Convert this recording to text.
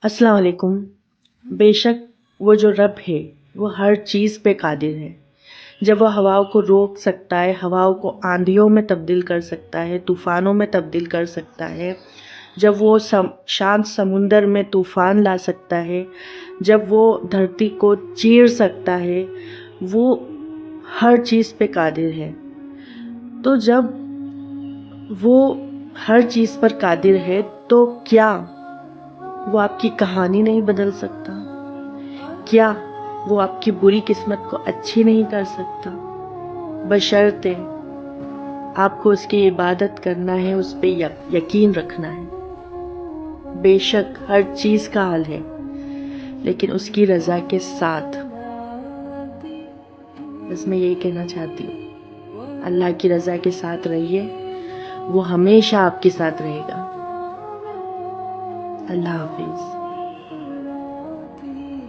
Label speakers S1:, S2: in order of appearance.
S1: अस्सलाम वालेकुम। बेशक वो जो रब है वो हर चीज़ पे कादिर है। जब वो हवाओं को रोक सकता है, हवाओं को आंधियों में तब्दील कर सकता है, तूफ़ानों में तब्दील कर सकता है, जब वो शांत समुंदर में तूफ़ान ला सकता है, जब वो धरती को चीर सकता है, वो हर चीज़ पे कादिर है। तो जब वो हर चीज़ पर कादिर है तो क्या वो आपकी कहानी नहीं बदल सकता? क्या वो आपकी बुरी किस्मत को अच्छी नहीं कर सकता? बशर्ते आपको उसकी इबादत करना है, उस पे यकीन रखना है। बेशक हर चीज़ का हल है, लेकिन उसकी रज़ा के साथ। बस मैं यही कहना चाहती हूँ, अल्लाह की रज़ा के साथ रहिए, वो हमेशा आपके साथ रहेगा। अल्लाह हाफिज़।